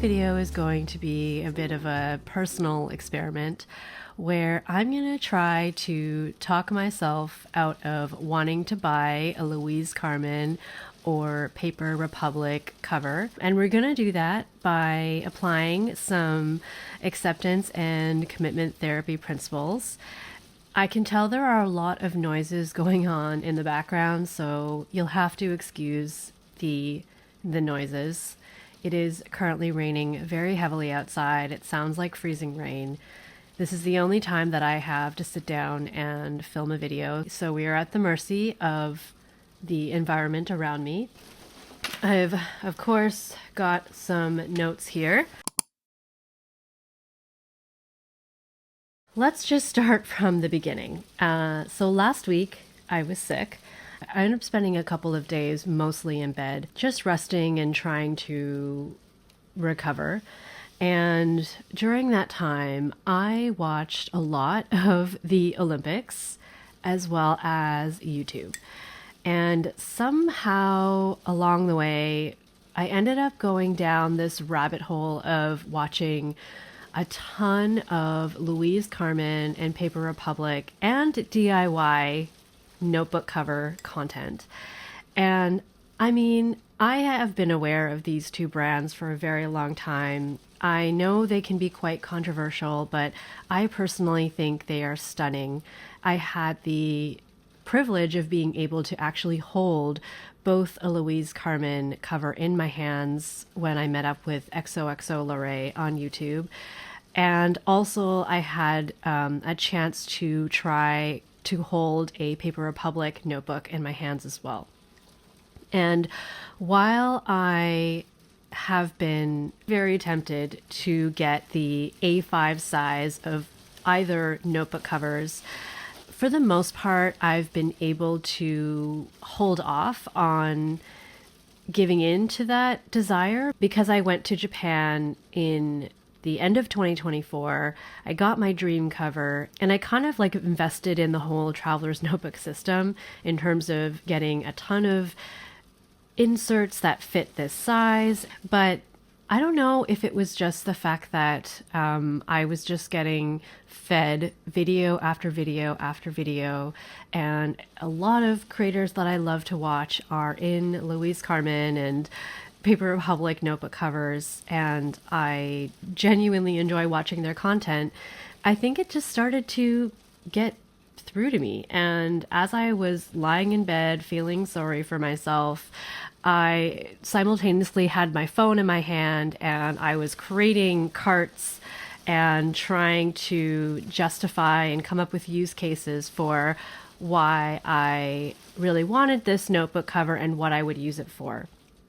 video is going to be a bit of a personal experiment where I'm going to try to talk myself out of wanting to buy a Louise Carmen or Paper Republic cover. And we're going to do that by applying some acceptance and commitment therapy principles. I can tell there are a lot of noises going on in the background, so you'll have to excuse the noises. It is currently raining very heavily outside. It sounds like freezing rain. This is the only time that I have to sit down and film a video, so we are at the mercy of the environment around me. I've, of course, got some notes here. Let's just start from the beginning. So last week, I was sick. I ended up spending a couple of days mostly in bed, just resting and trying to recover. And during that time, I watched a lot of the Olympics as well as YouTube. And somehow along the way, I ended up going down this rabbit hole of watching a ton of Louise Carmen and Paper Republic and DIY notebook cover content. And I mean, I have been aware of these two brands for a very long time. I know they can be quite controversial, but I personally think they are stunning. I had the privilege of being able to actually hold both a Louise Carmen cover in my hands when I met up with XOXO Lorraine on YouTube. And also I had a chance to try to hold a Paper Republic notebook in my hands as well. And while I have been very tempted to get the A5 size of either notebook covers, for the most part, I've been able to hold off on giving in to that desire because I went to Japan in the end of 2024. I got my dream cover and I kind of like invested in the whole traveler's notebook system in terms of getting a ton of inserts that fit this size. But I don't know if it was just the fact that I was just getting fed video after video after video, and a lot of creators that I love to watch are in Louise Carmen and Paper Republic notebook covers, and I genuinely enjoy watching their content. I think it just started to get through to me, and as I was lying in bed feeling sorry for myself, I simultaneously had my phone in my hand and I was creating carts and trying to justify and come up with use cases for why I really wanted this notebook cover and what I would use it for.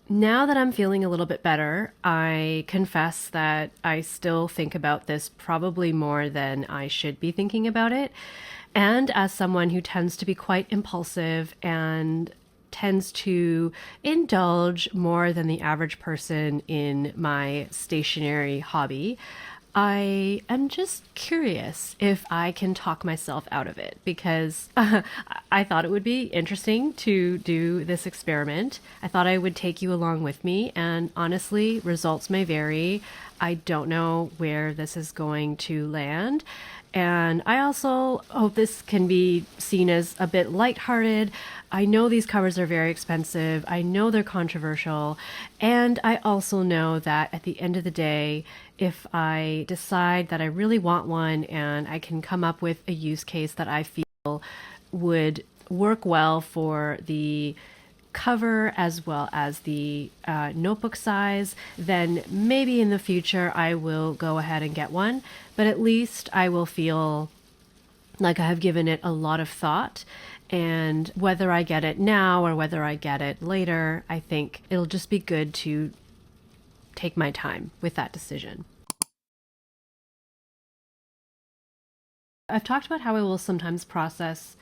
Now that I'm feeling a little bit better, I confess that I still think about this probably more than I should be thinking about it. And as someone who tends to be quite impulsive and tends to indulge more than the average person in my stationery hobby, I am just curious if I can talk myself out of it because I thought it would be interesting to do this experiment. I thought I would take you along with me, and honestly, results may vary. I don't know where this is going to land. And I also hope this can be seen as a bit lighthearted. I know these covers are very expensive. I know they're controversial. And I also know that at the end of the day, if I decide that I really want one and I can come up with a use case that I feel would work well for the cover as well as the notebook size, then maybe in the future I will go ahead and get one. But at least I will feel like I have given it a lot of thought. And whether I get it now or whether I get it later, I think it'll just be good to take my time with that decision. I've talked about how I will sometimes process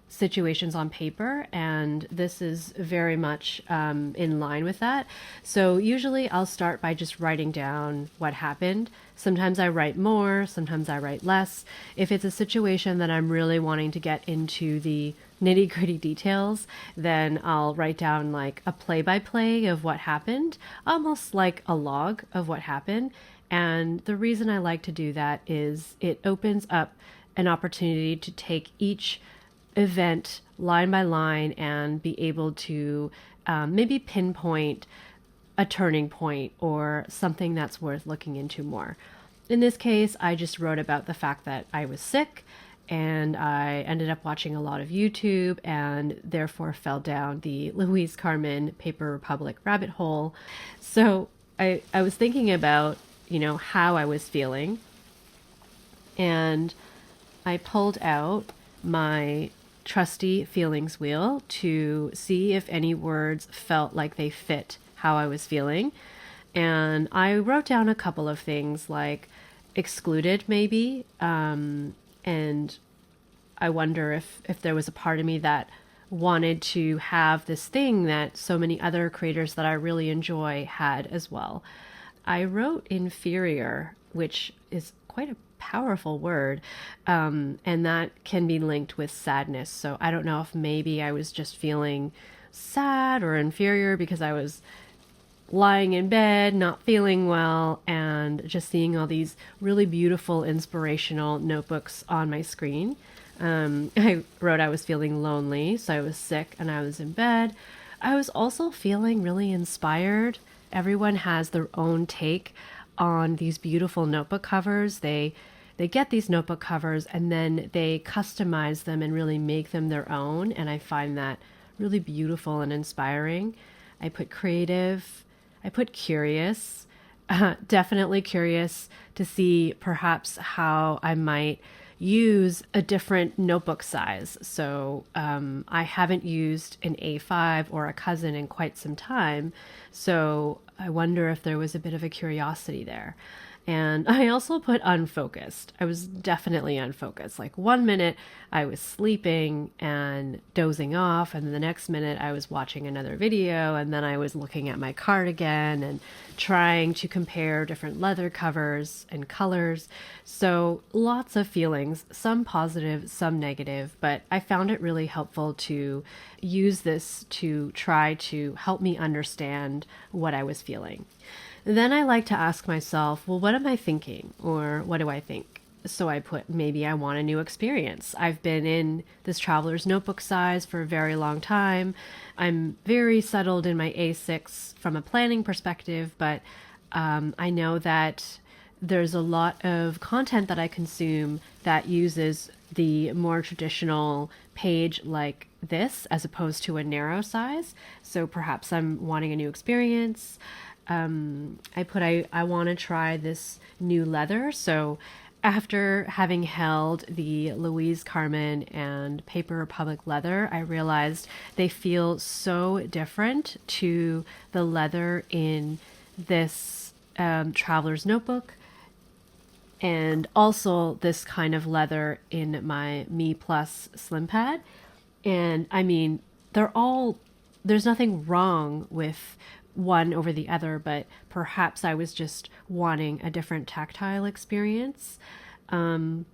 situations on paper, and this is very much in line with that. So usually I'll start by just writing down what happened. Sometimes I write more, sometimes I write less. If it's a situation that I'm really wanting to get into the nitty gritty details, then I'll write down like a play by play of what happened, almost like a log of what happened. And the reason I like to do that is it opens up an opportunity to take each event line by line and be able to maybe pinpoint a turning point or something that's worth looking into more. In this case, I just wrote about the fact that I was sick and I ended up watching a lot of YouTube and therefore fell down the Louise Carmen Paper Republic rabbit hole. So I was thinking about, how I was feeling, and I pulled out my trusty feelings wheel to see if any words felt like they fit how I was feeling. And I wrote down a couple of things like excluded, maybe. And I wonder if there was a part of me that wanted to have this thing that so many other creators that I really enjoy had as well. I wrote inferior, which is quite a powerful word, and that can be linked with sadness. So I don't know if maybe I was just feeling sad or inferior because I was lying in bed, not feeling well, and just seeing all these really beautiful, inspirational notebooks on my screen. I wrote I was feeling lonely, so I was sick and I was in bed. I was also feeling really inspired. Everyone has their own take on these beautiful notebook covers. They get these notebook covers and then they customize them and really make them their own. And I find that really beautiful and inspiring. I put creative. I put curious. Definitely curious to see perhaps how I might use a different notebook size. So I haven't used an A5 or a cousin in quite some time. So I wonder if there was a bit of a curiosity there. And I also put unfocused. I was definitely unfocused. Like 1 minute I was sleeping and dozing off, and then the next minute I was watching another video, and then I was looking at my card again and trying to compare different leather covers and colors. So lots of feelings, some positive, some negative, but I found it really helpful to use this to try to help me understand what I was feeling. Then I like to ask myself, well, what am I thinking? Or what do I think? So I put, maybe I want a new experience. I've been in this traveler's notebook size for a very long time. I'm very settled in my A6 from a planning perspective, but I know that there's a lot of content that I consume that uses the more traditional page like this as opposed to a narrow size. So perhaps I'm wanting a new experience. I want to try this new leather. So after having held the Louise Carmen and Paper Republic leather, I realized they feel so different to the leather in this traveler's notebook, and also this kind of leather in my Me Plus Slim Pad. And I mean, there's nothing wrong with one over the other, but perhaps I was just wanting a different tactile experience. I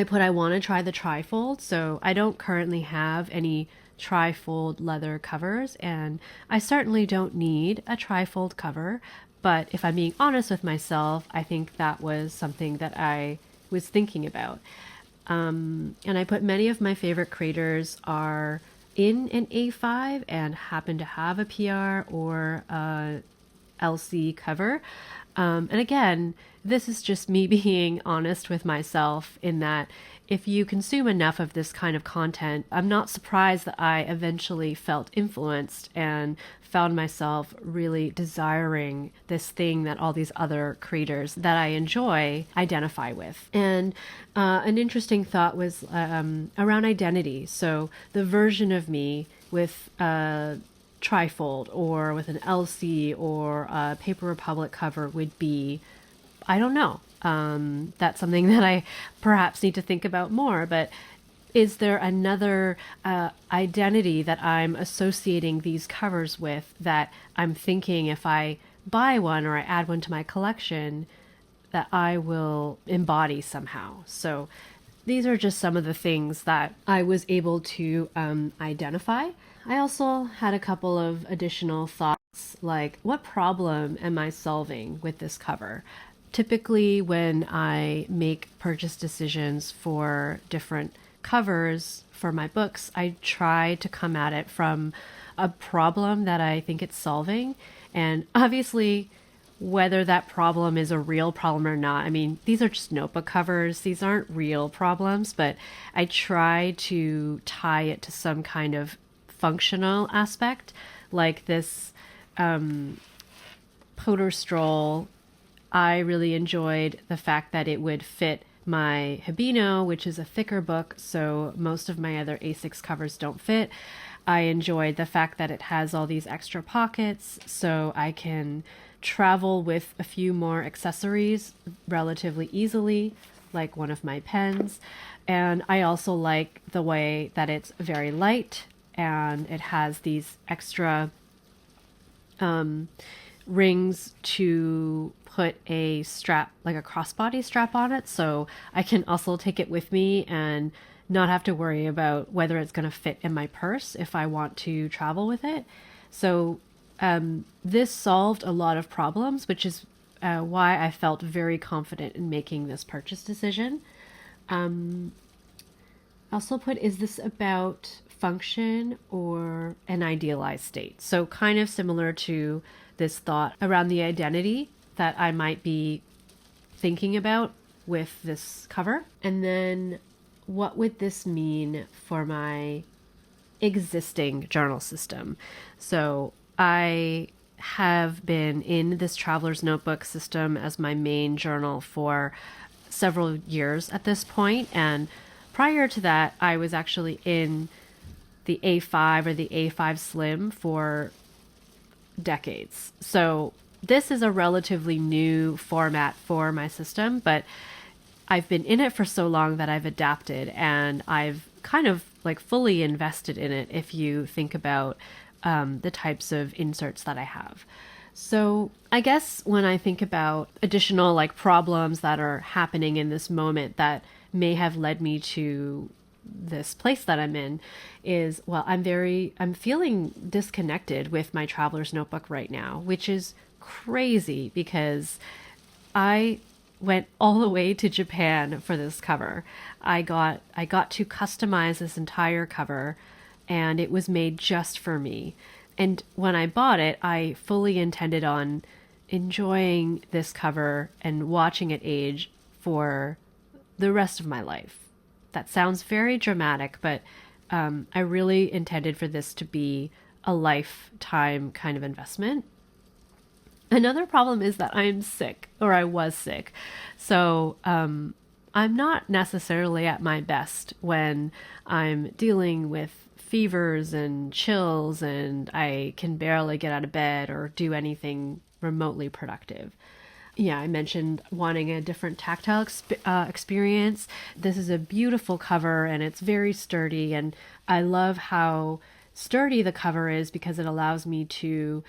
want to try the trifold. So I don't currently have any trifold leather covers, and I certainly don't need a trifold cover. But if I'm being honest with myself, I think that was something that I was thinking about. And I put many of my favorite creators are in an A5 and happen to have a PR or a LC cover. And again, this is just me being honest with myself in that if you consume enough of this kind of content, I'm not surprised that I eventually felt influenced and found myself really desiring this thing that all these other creators that I enjoy identify with. And an interesting thought was around identity. So the version of me with trifold or with an LC or a Paper Republic cover would be, I don't know. That's something that I perhaps need to think about more, but is there another identity that I'm associating these covers with that I'm thinking if I buy one or I add one to my collection that I will embody somehow? So these are just some of the things that I was able to identify. I also had a couple of additional thoughts, like what problem am I solving with this cover? Typically, when I make purchase decisions for different covers for my books, I try to come at it from a problem that I think it's solving. And obviously, whether that problem is a real problem or not, I mean, these are just notebook covers. These aren't real problems, but I try to tie it to some kind of functional aspect, like this Potter Stroll. I really enjoyed the fact that it would fit my Habino, which is a thicker book, so most of my other A6 covers don't fit. I enjoyed the fact that it has all these extra pockets, so I can travel with a few more accessories relatively easily, like one of my pens. And I also like the way that it's very light and it has these extra rings to put a strap, like a crossbody strap on it, so I can also take it with me and not have to worry about whether it's going to fit in my purse if I want to travel with it. So this solved a lot of problems, which is why I felt very confident in making this purchase decision. Also put, is this about function or an idealized state? So kind of similar to this thought around the identity that I might be thinking about with this cover. And then what would this mean for my existing journal system? So I have been in this traveler's notebook system as my main journal for several years at this point. And prior to that, I was actually in the A5 or the A5 Slim for decades. So this is a relatively new format for my system, but I've been in it for so long that I've adapted and I've kind of like fully invested in it if you think about the types of inserts that I have. So I guess when I think about additional like problems that are happening in this moment that may have led me to this place that I'm in is, well, I'm feeling disconnected with my traveler's notebook right now, which is crazy because I went all the way to Japan for this cover. I got to customize this entire cover and it was made just for me. And when I bought it, I fully intended on enjoying this cover and watching it age for the rest of my life. That sounds very dramatic, but I really intended for this to be a lifetime kind of investment. Another problem is that I'm sick, or I was sick. So I'm not necessarily at my best when I'm dealing with fevers and chills and I can barely get out of bed or do anything remotely productive. Yeah, I mentioned wanting a different tactile experience. This is a beautiful cover and it's very sturdy, and I love how sturdy the cover is because it allows me to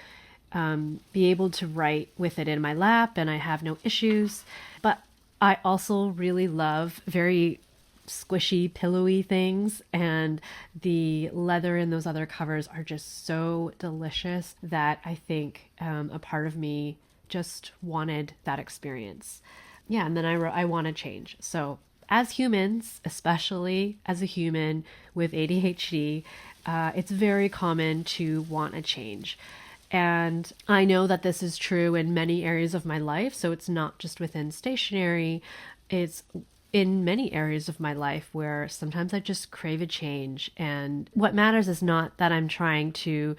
be able to write with it in my lap and I have no issues. But I also really love very squishy, pillowy things, and the leather in those other covers are just so delicious that I think a part of me just wanted that experience. Yeah, and then I wrote, I want to change. So as humans, especially as a human with ADHD, it's very common to want a change. And I know that this is true in many areas of my life. So it's not just within stationery, it's in many areas of my life where sometimes I just crave a change. And what matters is not that I'm trying to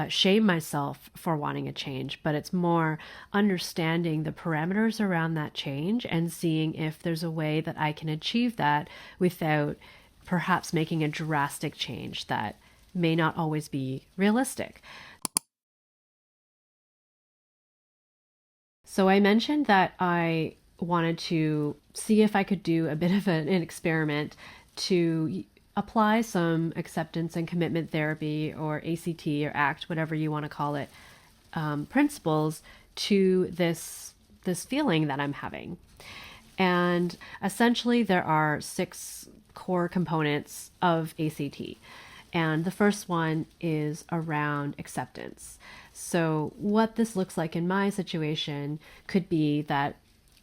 shame myself for wanting a change, but it's more understanding the parameters around that change and seeing if there's a way that I can achieve that without perhaps making a drastic change that may not always be realistic. So I mentioned that I wanted to see if I could do a bit of an experiment to apply some acceptance and commitment therapy, or ACT or ACT, whatever you want to call it, principles to this feeling that I'm having. And essentially, there are 6 core components of ACT. And the first one is around acceptance. So, what this looks like in my situation could be that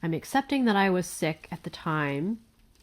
I'm accepting that I was sick at the time,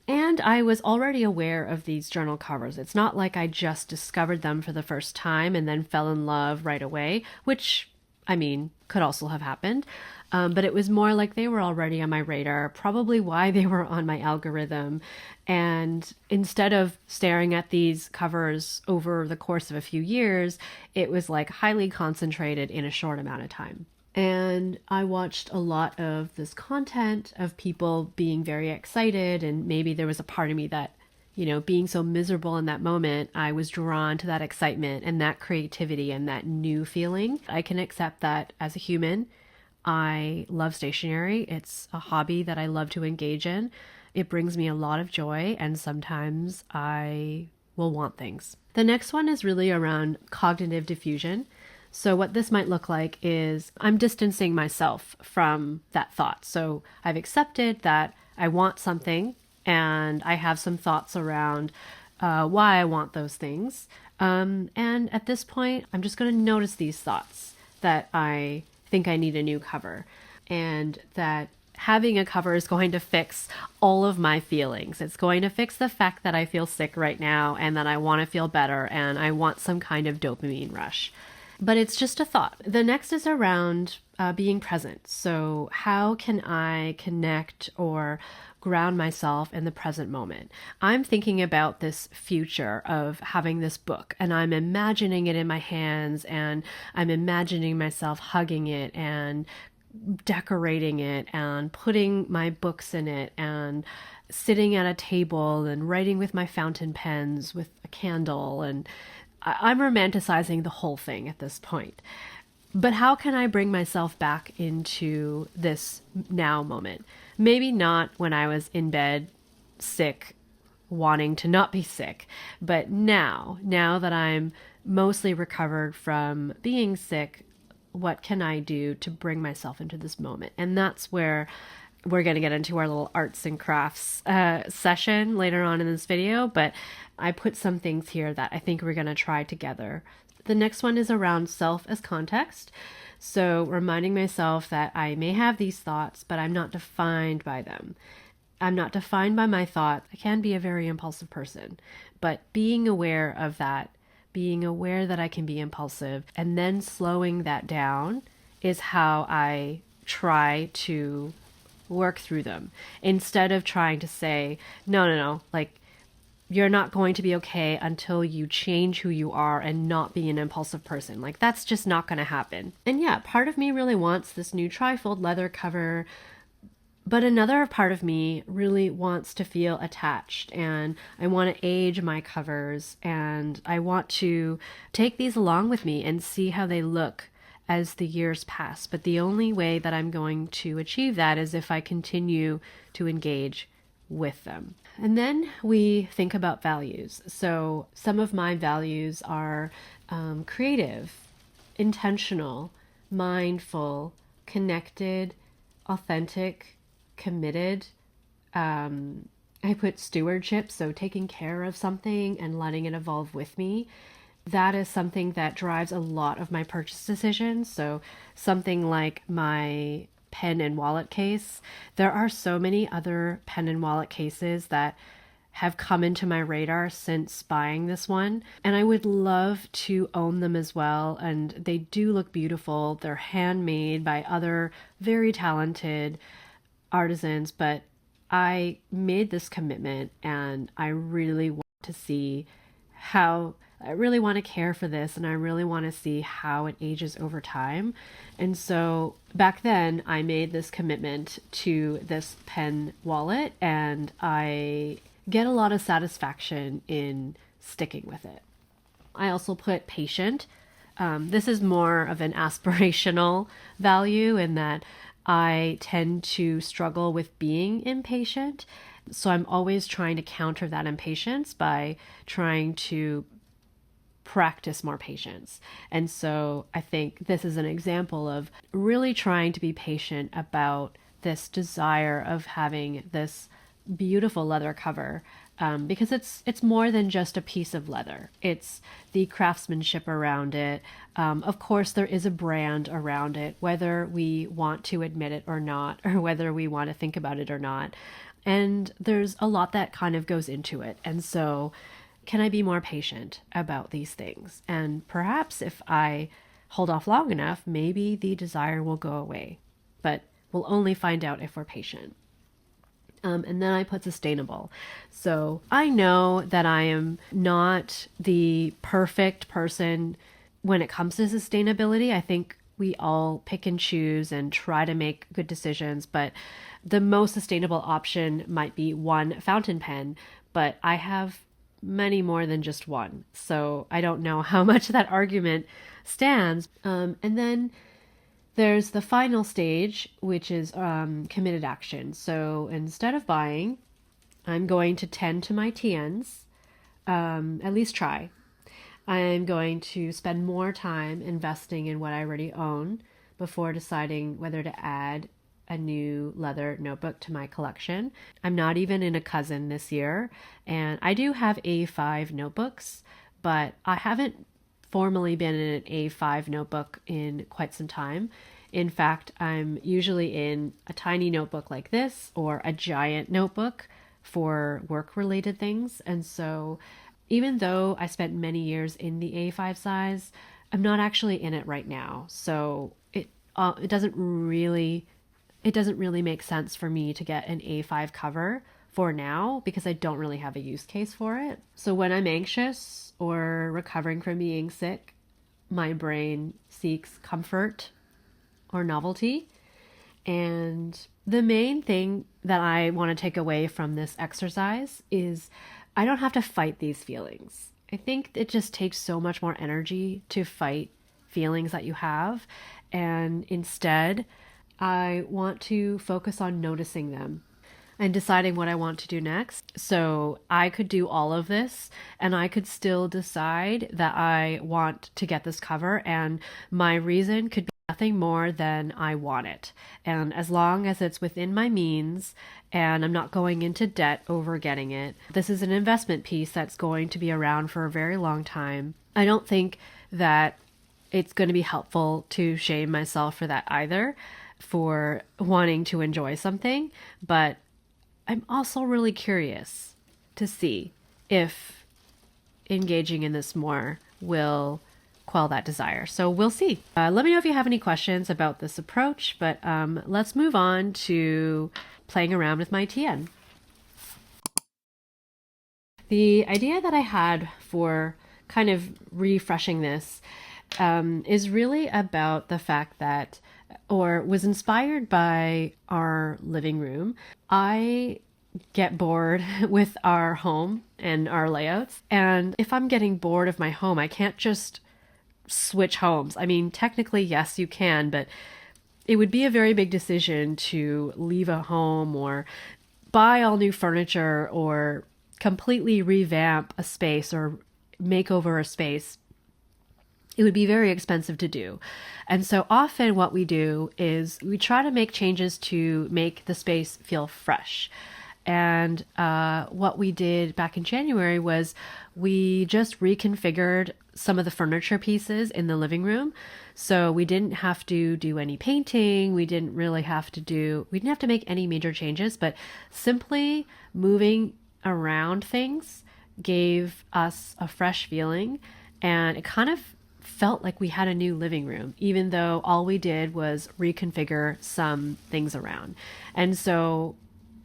and I was already aware of these journal covers. It's not like I just discovered them for the first time and then fell in love right away, which, I mean, could also have happened. But it was more like they were already on my radar, probably why they were on my algorithm. And instead of staring at these covers over the course of a few years, it was like highly concentrated in a short amount of time. And I watched a lot of this content of people being very excited, and maybe there was a part of me that, being so miserable in that moment, I was drawn to that excitement and that creativity and that new feeling. I can accept that as a human. I love stationery. It's a hobby that I love to engage in. It brings me a lot of joy, and sometimes I will want things. The next one is really around cognitive diffusion. So what this might look like is I'm distancing myself from that thought. So I've accepted that I want something, and I have some thoughts around why I want those things. And at this point, I'm just going to notice these thoughts that I think I need a new cover, and that having a cover is going to fix all of my feelings. It's going to fix the fact that I feel sick right now and that I want to feel better and I want some kind of dopamine rush. But it's just a thought. The next is around being present. So how can I connect or ground myself in the present moment? I'm thinking about this future of having this book, and I'm imagining it in my hands, and I'm imagining myself hugging it and decorating it and putting my books in it and sitting at a table and writing with my fountain pens with a candle, and I'm romanticizing the whole thing at this point. But how can I bring myself back into this now moment? Maybe not when I was in bed, sick, wanting to not be sick, but now that I'm mostly recovered from being sick, what can I do to bring myself into this moment? And that's where we're going to get into our little arts and crafts session later on in this video, but I put some things here that I think we're going to try together. The next one is around self as context. So reminding myself that I may have these thoughts, but I'm not defined by them. I'm not defined by my thoughts. I can be a very impulsive person, but being aware of that, being aware that I can be impulsive, and then slowing that down is how I try to work through them, instead of trying to say, no, like, you're not going to be okay until you change who you are and not be an impulsive person. Like, that's just not going to happen. And yeah, part of me really wants this new trifold leather cover, but another part of me really wants to feel attached, and I want to age my covers, and I want to take these along with me and see how they look as the years pass. But the only way that I'm going to achieve that is if I continue to engage with them. And then we think about values. So some of my values are creative, intentional, mindful, connected, authentic, committed. I put stewardship, so taking care of something and letting it evolve with me. That is something that drives a lot of my purchase decisions. So something like my pen and wallet case. There are so many other pen and wallet cases that have come into my radar since buying this one, and I would love to own them as well. And they do look beautiful. They're handmade by other very talented artisans, but I made this commitment, and I really want to see how I really want to care for this, and I really want to see how it ages over time. And so back then I made this commitment to this pen wallet, and I get a lot of satisfaction in sticking with it. I also put patient. This is more of an aspirational value in that I tend to struggle with being impatient. So I'm always trying to counter that impatience by trying to practice more patience. And so I think this is an example of really trying to be patient about this desire of having this beautiful leather cover, because it's more than just a piece of leather. It's the craftsmanship around it. Of course, there is a brand around it, whether we want to admit it or not, or whether we want to think about it or not. And there's a lot that kind of goes into it. And so, can I be more patient about these things? And perhaps if I hold off long enough, maybe the desire will go away. But we'll only find out if we're patient. And then I put sustainable. So I know that I am not the perfect person when it comes to sustainability. I think we all pick and choose and try to make good decisions, but the most sustainable option might be one fountain pen, but I have many more than just one. So I don't know how much that argument stands. And then there's the final stage, which is committed action. So instead of buying, I'm going to tend to my TNs, at least try. I'm going to spend more time investing in what I already own before deciding whether to add a new leather notebook to my collection. I'm not even in a cousin this year, and I do have A5 notebooks, but I haven't formally been in an A5 notebook in quite some time. In fact, I'm usually in a tiny notebook like this or a giant notebook for work-related things. And so even though I spent many years in the A5 size, I'm not actually in it right now. So it doesn't really make sense for me to get an A5 cover for now because I don't really have a use case for it. So when I'm anxious or recovering from being sick, my brain seeks comfort or novelty. And the main thing that I want to take away from this exercise is I don't have to fight these feelings. I think it just takes so much more energy to fight feelings that you have. And instead, I want to focus on noticing them and deciding what I want to do next. So I could do all of this and I could still decide that I want to get this cover, and my reason could be nothing more than I want it. And as long as it's within my means and I'm not going into debt over getting it, this is an investment piece that's going to be around for a very long time. I don't think that it's going to be helpful to shame myself for that either, for wanting to enjoy something, but I'm also really curious to see if engaging in this more will quell that desire. So we'll see. Let me know if you have any questions about this approach, but let's move on to playing around with my TN. The idea that I had for kind of refreshing this is really about the fact that, or was inspired by our living room. I get bored with our home and our layouts. And if I'm getting bored of my home, I can't just switch homes. I mean, technically, yes, you can, but it would be a very big decision to leave a home or buy all new furniture or completely revamp a space or make over a space. It would be very expensive to do. And so often what we do is we try to make changes to make the space feel fresh. And what we did back in January was we just reconfigured some of the furniture pieces in the living room. So we didn't have to do any painting. We didn't have to make any major changes, but simply moving around things gave us a fresh feeling. And it kind of felt like we had a new living room, even though all we did was reconfigure some things around. And so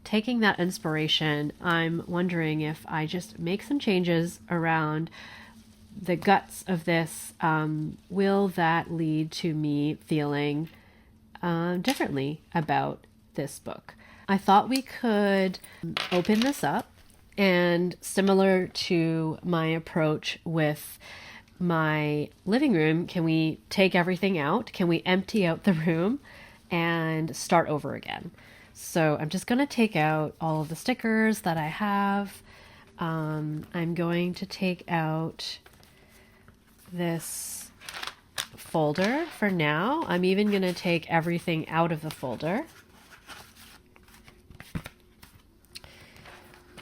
taking that inspiration, I'm wondering if I just make some changes around the guts of this, will that lead to me feeling differently about this book? I thought we could open this up, and similar to my approach with my living room, can we take everything out? Can we empty out the room and start over again? So I'm just going to take out all of the stickers that I have. I'm going to take out this folder for now. I'm even going to take everything out of the folder.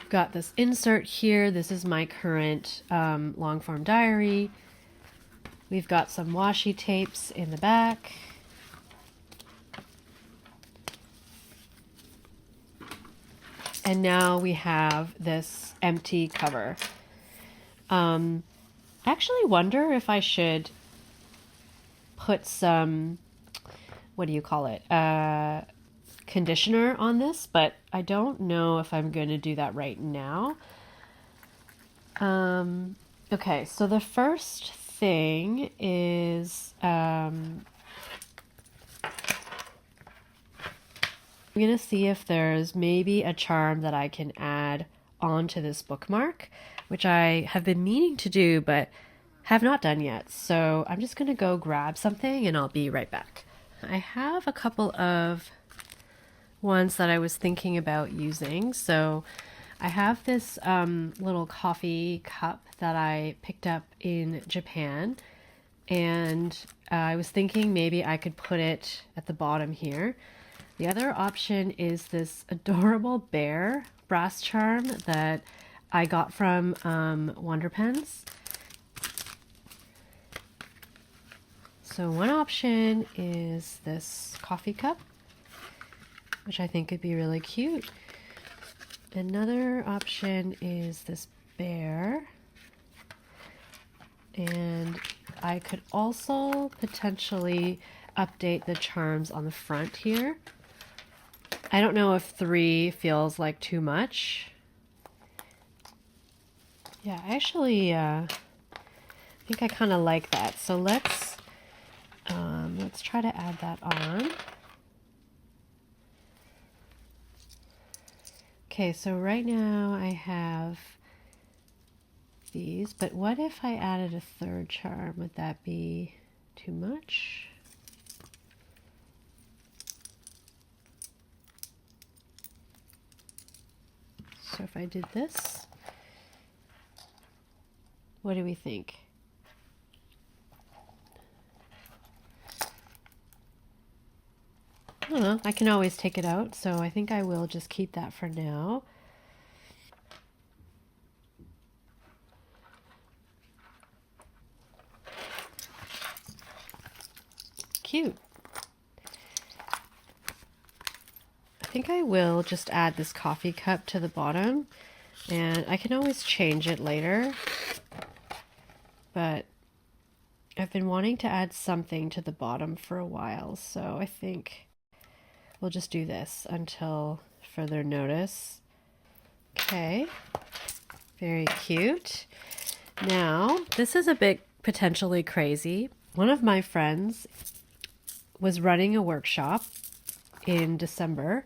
got this insert here. This is my current long form diary. We've got some washi tapes in the back. And now we have this empty cover. I actually wonder if I should put some, what do you call it, conditioner on this, but I don't know if I'm going to do that right now. Okay, so the first thing is I'm going to see if there's maybe a charm that I can add onto this bookmark, which I have been meaning to do but have not done yet. So I'm just going to go grab something and I'll be right back. I have a couple of ones that I was thinking about using. So I have this little coffee cup that I picked up in Japan, and I was thinking maybe I could put it at the bottom here. The other option is this adorable bear brass charm that I got from Wonder Pens. So one option is this coffee cup, which I think would be really cute. Another option is this bear. And I could also potentially update the charms on the front here. I don't know if 3 feels like too much. Yeah, actually, I think I kind of like that. So let's try to add that on. Okay, so right now I have these, but what if I added a 3rd charm? Would that be too much? So if I did this, what do we think? I don't know, I can always take it out, so I think I will just keep that for now. Cute. I think I will just add this coffee cup to the bottom, and I can always change it later, but I've been wanting to add something to the bottom for a while, so I think we'll just do this until further notice. Okay, very cute. Now, this is a bit potentially crazy. One of my friends was running a workshop in December,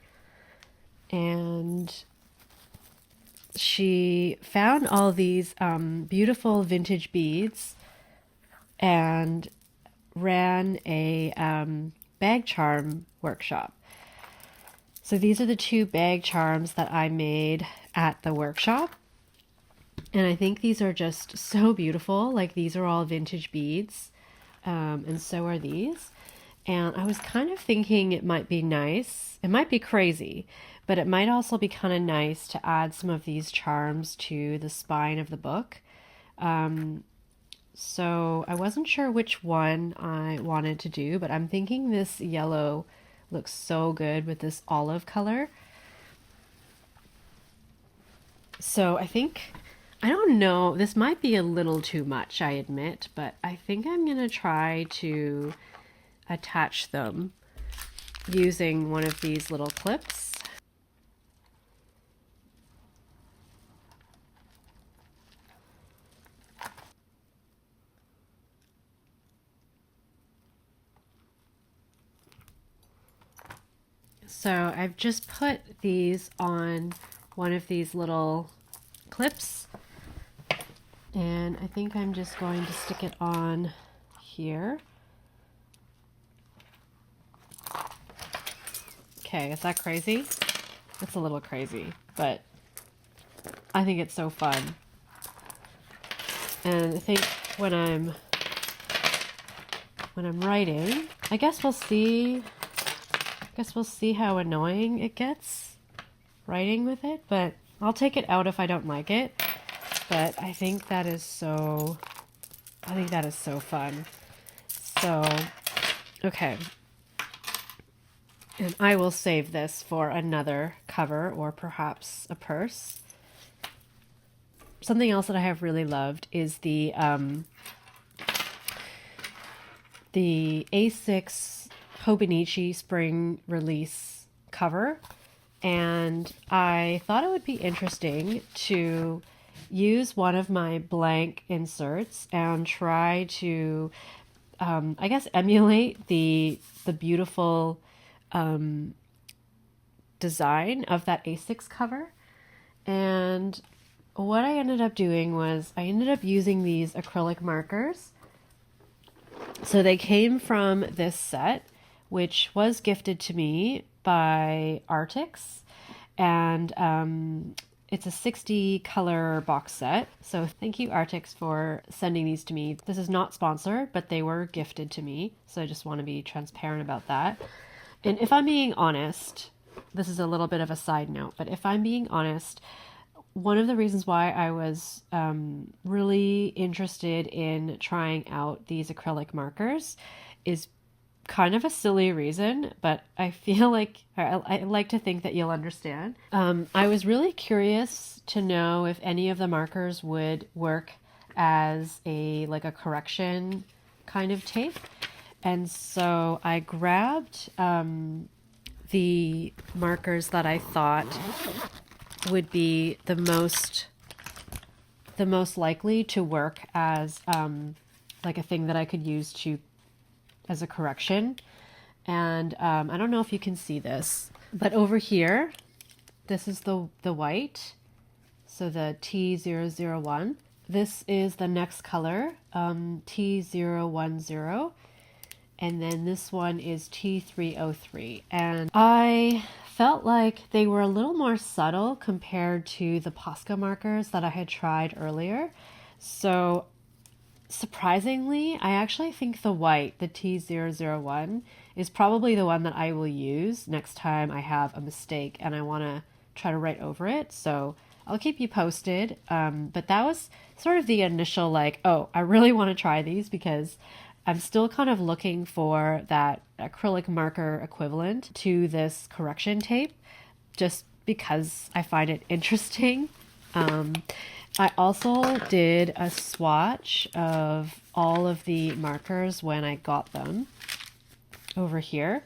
and she found all these beautiful vintage beads and ran a bag charm workshop. So these are the 2 bag charms that I made at the workshop. And I think these are just so beautiful. Like, these are all vintage beads, and so are these. And I was kind of thinking it might be nice. It might be crazy, but it might also be kind of nice to add some of these charms to the spine of the book. So I wasn't sure which one I wanted to do, but I'm thinking this yellow looks so good with this olive color. So I think, I don't know, this might be a little too much, I admit, but I think I'm going to try to attach them using one of these little clips. So I've just put these on one of these little clips, and I think I'm just going to stick it on here. Okay, is that crazy? It's a little crazy, but I think it's so fun. And I think when I'm writing, I guess we'll see how annoying it gets writing with it, but I'll take it out if I don't like it, but I think that is so fun. So, okay. And I will save this for another cover or perhaps a purse. Something else that I have really loved is the A6 Hobonichi spring release cover. And I thought it would be interesting to use one of my blank inserts and try to, I guess, emulate the beautiful design of that A6 cover. And what I ended up doing was I ended up using these acrylic markers. So they came from this set, which was gifted to me by Arrtx, and it's a 60 color box set. So thank you, Arrtx, for sending these to me. This is not sponsored, but they were gifted to me, so I just want to be transparent about that. And if I'm being honest, this is a little bit of a side note, but if I'm being honest, one of the reasons why I was really interested in trying out these acrylic markers is kind of a silly reason, but I feel like I like to think that you'll understand. I was really curious to know if any of the markers would work as a correction kind of tape. And so I grabbed the markers that I thought would be the most likely to work as like a thing that I could use as a correction. And I don't know if you can see this, but over here, this is the white, so the T001. This is the next color, T010, and then this one is T303. And I felt like they were a little more subtle compared to the Posca markers that I had tried earlier. So surprisingly, I actually think the white, the T001, is probably the one that I will use next time I have a mistake and I want to try to write over it. So I'll keep you posted. But that was sort of the initial like, oh, I really want to try these because I'm still kind of looking for that acrylic marker equivalent to this correction tape, just because I find it interesting. I also did a swatch of all of the markers when I got them over here.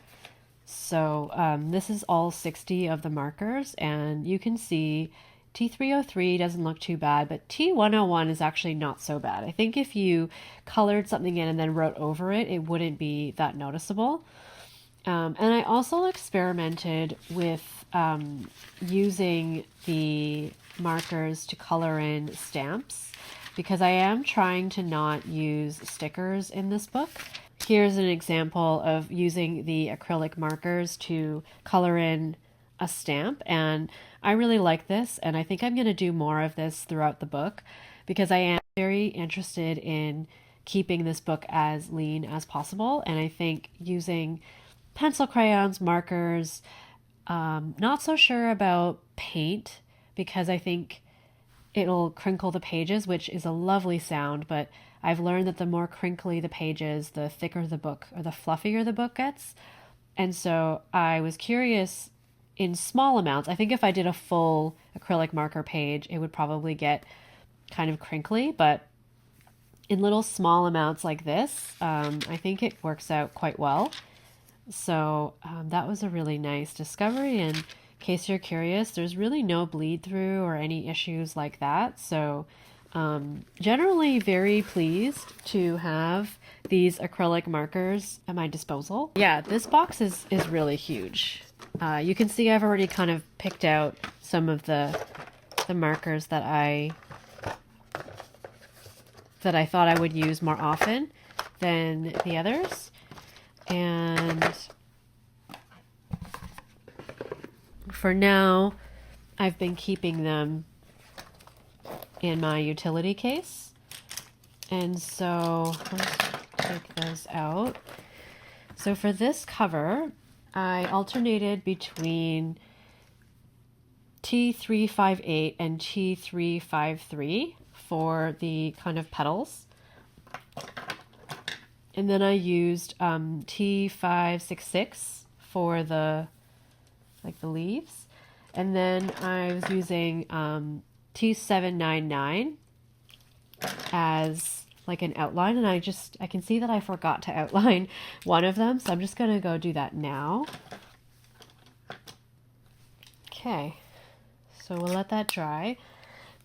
So this is all 60 of the markers, and you can see T303 doesn't look too bad, but T101 is actually not so bad. I think if you colored something in and then wrote over it, it wouldn't be that noticeable. And I also experimented with using the markers to color in stamps because I am trying to not use stickers in this book. Here's an example of using the acrylic markers to color in a stamp, and I really like this, and I think I'm going to do more of this throughout the book because I am very interested in keeping this book as lean as possible. And I think using pencil crayons, markers, not so sure about paint because I think it'll crinkle the pages, which is a lovely sound, but I've learned that the more crinkly the pages, the thicker the book or the fluffier the book gets. And so I was curious in small amounts. I think if I did a full acrylic marker page, it would probably get kind of crinkly, but in little small amounts like this, I think it works out quite well. So that was a really nice discovery. And in case you're curious, there's really no bleed through or any issues like that. So generally very pleased to have these acrylic markers at my disposal. Yeah, this box is really huge. You can see I've already kind of picked out some of the markers that I thought I would use more often than the others. And for now, I've been keeping them in my utility case. And so let's take those out. So for this cover, I alternated between T358 and T353 for the kind of petals. And then I used T566 for the leaves. And then I was using T799 as like an outline, and I can see that I forgot to outline one of them, so I'm just gonna go do that now. Okay, so we'll let that dry.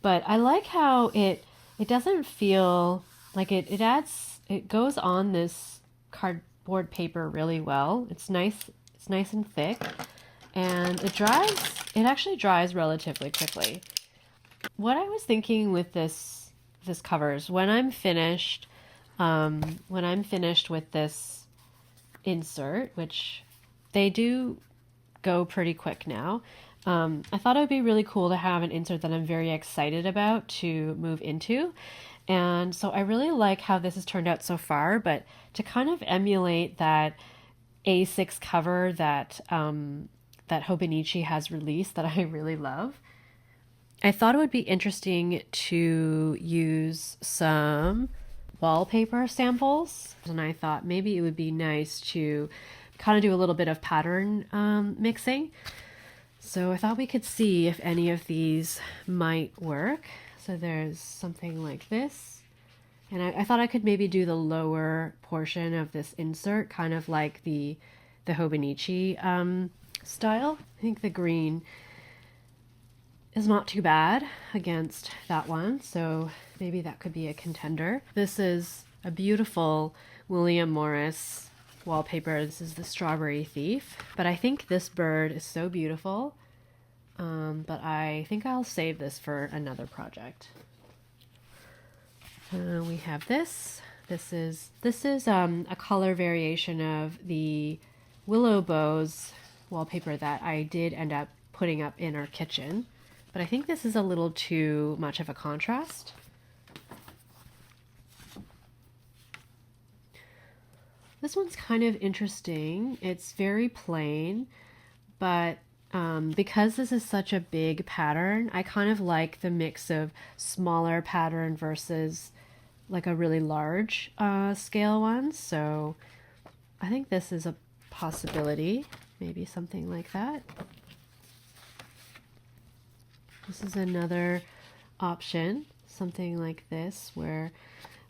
But I like how it doesn't feel like it goes on this cardboard paper really well. It's nice and thick, and it actually dries relatively quickly. What I was thinking with this cover is when I'm finished with this insert, which they do go pretty quick now, I thought it would be really cool to have an insert that I'm very excited about to move into. And so I really like how this has turned out so far, but to kind of emulate that A6 cover that Hobonichi has released that I really love, I thought it would be interesting to use some wallpaper samples. And I thought maybe it would be nice to kind of do a little bit of pattern mixing. So I thought we could see if any of these might work. So there's something like this. And I thought I could maybe do the lower portion of this insert, kind of like the Hobonichi style. I think the green is not too bad against that one, so maybe that could be a contender. This is a beautiful William Morris wallpaper. This is the Strawberry Thief, but I think this bird is so beautiful, but I think I'll save this for another project. We have this. This is a color variation of the Willow Bows wallpaper that I did end up putting up in our kitchen. But I think this is a little too much of a contrast. This one's kind of interesting. It's very plain, but because this is such a big pattern, I kind of like the mix of smaller pattern versus like a really large scale one. So I think this is a possibility, maybe something like that. This is another option, something like this, where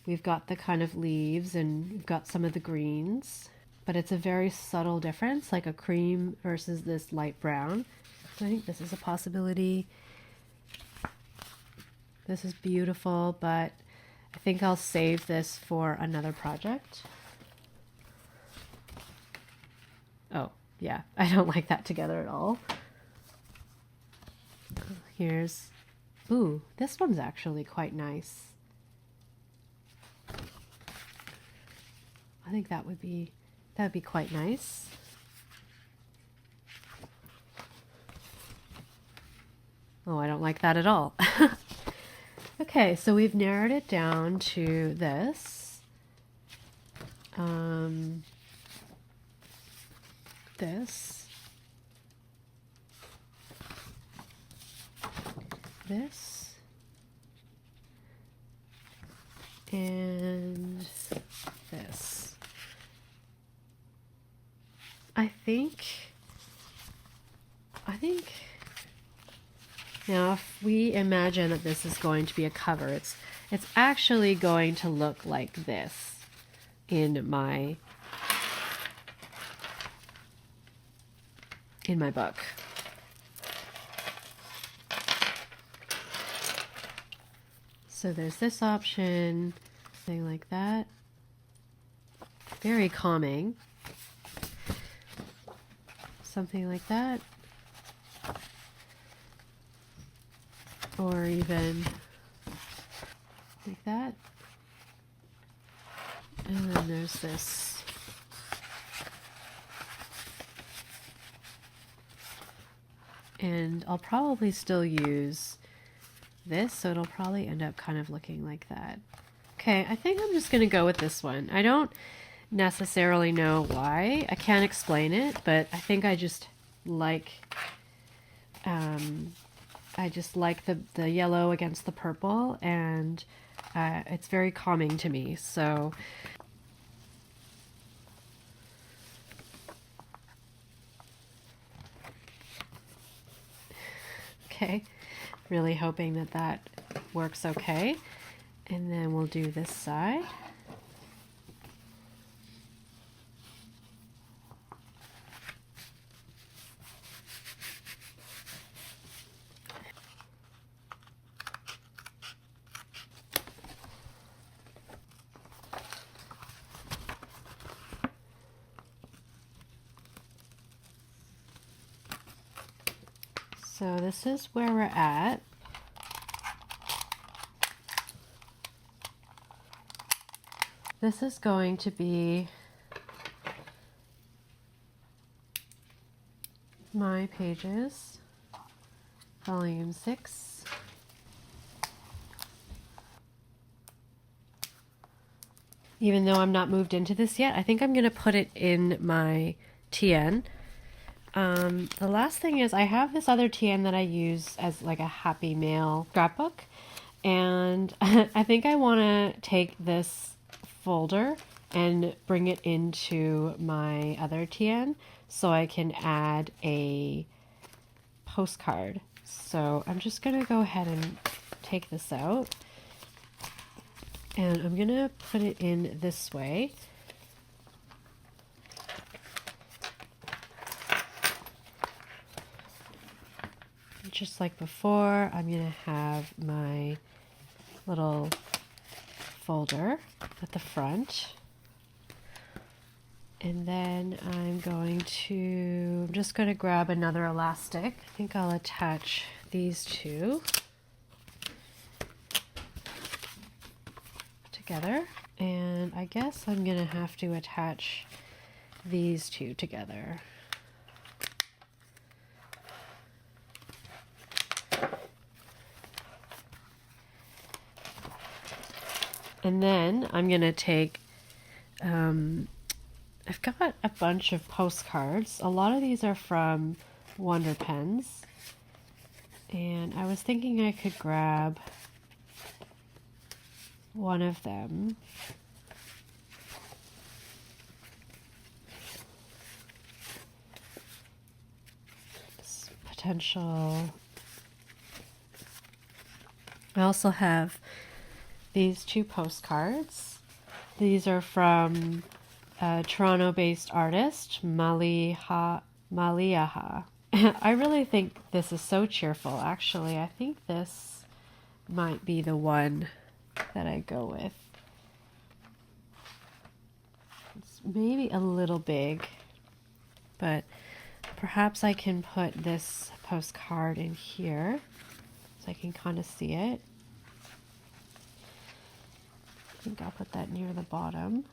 we've got the kind of leaves and we've got some of the greens, but it's a very subtle difference, like a cream versus this light brown. So I think this is a possibility. This is beautiful, but I think I'll save this for another project. Oh, yeah, I don't like that together at all. Here's, ooh, this one's actually quite nice. I think that would be quite nice. Oh, I don't like that at all. Okay, so we've narrowed it down to this. This, and this. I think now if we imagine that this is going to be a cover, it's actually going to look like this in my book. So there's this option, something like that. Very calming. Something like that. Or even like that. And then there's this. And I'll probably still use this, so it'll probably end up kind of looking like that. Okay, I think I'm just going to go with this one. I don't necessarily know why. I can't explain it, but I think I just like I just like the yellow against the purple, and it's very calming to me. So okay, really hoping that that works okay. And then we'll do this side. So this is where we're at. This is going to be my pages, volume 6. Even though I'm not moved into this yet, I think I'm going to put it in my TN. The last thing is I have this other TN that I use as like a happy mail scrapbook, and I think I want to take this folder and bring it into my other TN so I can add a postcard. So I'm just going to go ahead and take this out, and I'm going to put it in this way. Just like before, I'm going to have my little folder at the front. And then I'm just going to grab another elastic. I think I'll attach these two together. And I guess I'm going to have to attach these two together. And then I'm going to take, I've got a bunch of postcards. A lot of these are from Wonder Pens. And I was thinking I could grab one of them. This potential. I also have these two postcards. These are from a Toronto-based artist, Maliaha. I really think this is so cheerful, actually. I think this might be the one that I go with. It's maybe a little big, but perhaps I can put this postcard in here so I can kind of see it. I think I'll put that near the bottom.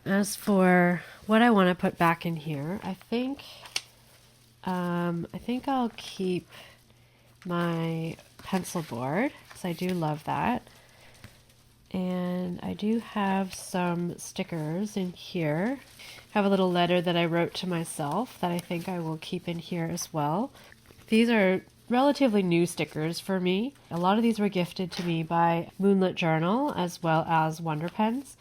As for what I want to put back in here, I think I'll keep my pencil board because I do love that. And I do have some stickers in here. I have a little letter that I wrote to myself that I think I will keep in here as well. These are relatively new stickers for me. A lot of these were gifted to me by Moonlit Journal as well as Wonder Pens.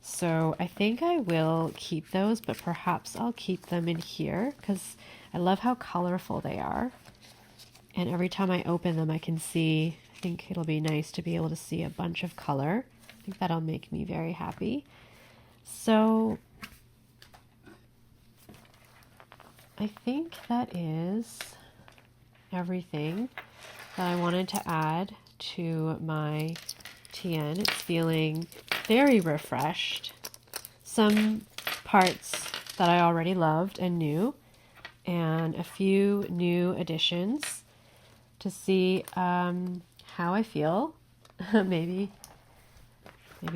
So I think I will keep those, but perhaps I'll keep them in here because I love how colorful they are. And every time I open them, I can see, I think it'll be nice to be able to see a bunch of color. I think that'll make me very happy. So I think that is everything that I wanted to add to my TN. It's feeling very refreshed. Some parts that I already loved and knew, and a few new additions to see how I feel. maybe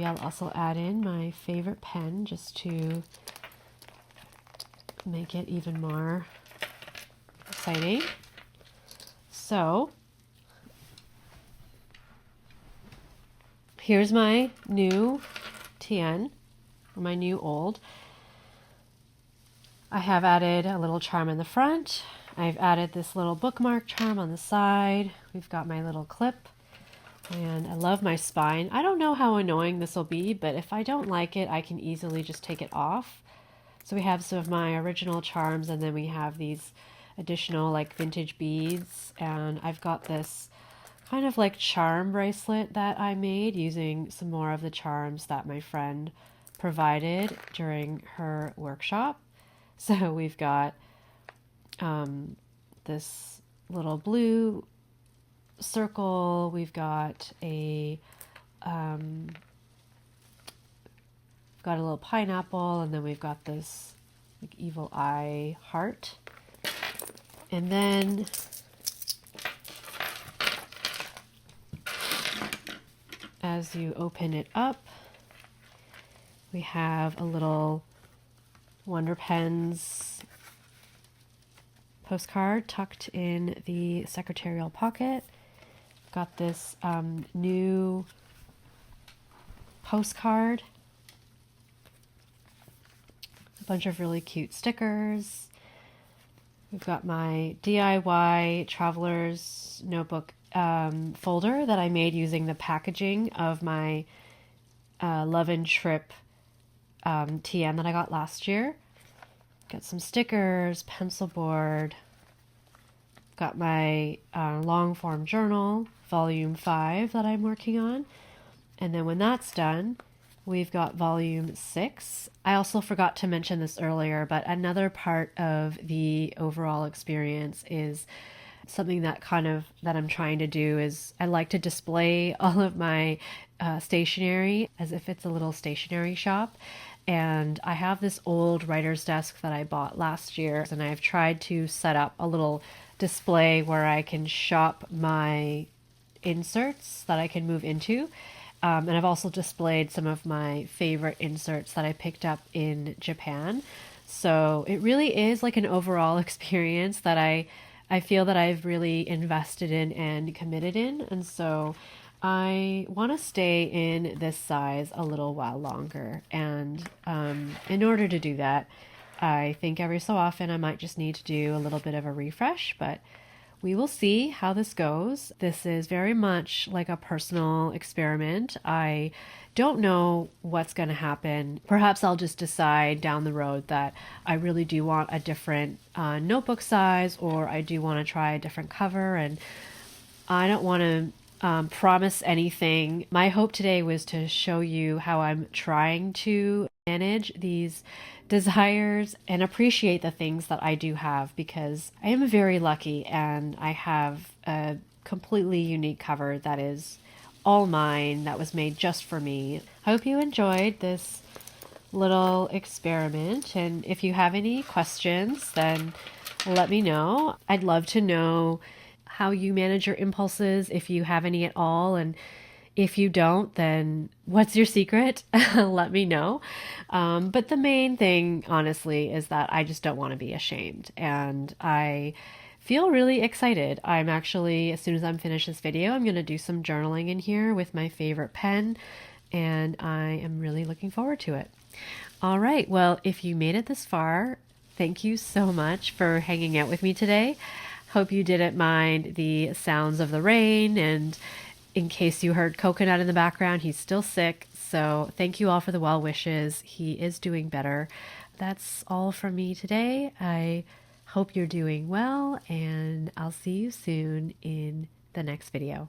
I'll also add in my favorite pen just to make it even more exciting. So here's my new TN, or my new old. I have added a little charm in the front. I've added this little bookmark charm on the side. We've got my little clip. And I love my spine. I don't know how annoying this will be, but if I don't like it, I can easily just take it off. So we have some of my original charms, and then we have these additional like vintage beads. And I've got this kind of like charm bracelet that I made using some more of the charms that my friend provided during her workshop. So we've got this little blue circle, we've got a little pineapple, and then we've got this like evil eye heart. And then as you open it up, we have a little Wonder Pens postcard tucked in the secretarial pocket. Got this new postcard, a bunch of really cute stickers. We've got my DIY Traveler's Notebook folder that I made using the packaging of my Love and Trip TM that I got last year. Got some stickers, pencil board. Got my long form journal, volume 5 that I'm working on. And then when that's done, we've got volume 6. I also forgot to mention this earlier, but another part of the overall experience is something that I'm trying to do is I like to display all of my stationery as if it's a little stationery shop. And I have this old writer's desk that I bought last year, and I've tried to set up a little display where I can shop my inserts that I can move into. And I've also displayed some of my favorite inserts that I picked up in Japan. So it really is like an overall experience that I feel that I've really invested in and committed in. And so I want to stay in this size a little while longer. And in order to do that, I think every so often I might just need to do a little bit of a refresh, but we will see how this goes. This is very much like a personal experiment. I don't know what's going to happen. Perhaps I'll just decide down the road that I really do want a different notebook size, or I do want to try a different cover, and I don't want to promise anything. My hope today was to show you how I'm trying to manage these desires and appreciate the things that I do have, because I am very lucky and I have a completely unique cover that is all mine, that was made just for me. I hope you enjoyed this little experiment, and if you have any questions, then let me know. I'd love to know how you manage your impulses, if you have any at all, and if you don't, then what's your secret? Let me know. But the main thing, honestly, is that I just don't want to be ashamed. And I feel really excited. I'm actually, as soon as I'm finished this video, I'm going to do some journaling in here with my favorite pen. And I am really looking forward to it. All right. Well, if you made it this far, thank you so much for hanging out with me today. Hope you didn't mind the sounds of the rain, and in case you heard Coconut in the background, he's still sick. So thank you all for the well wishes. He is doing better. That's all from me today. I hope you're doing well, and I'll see you soon in the next video.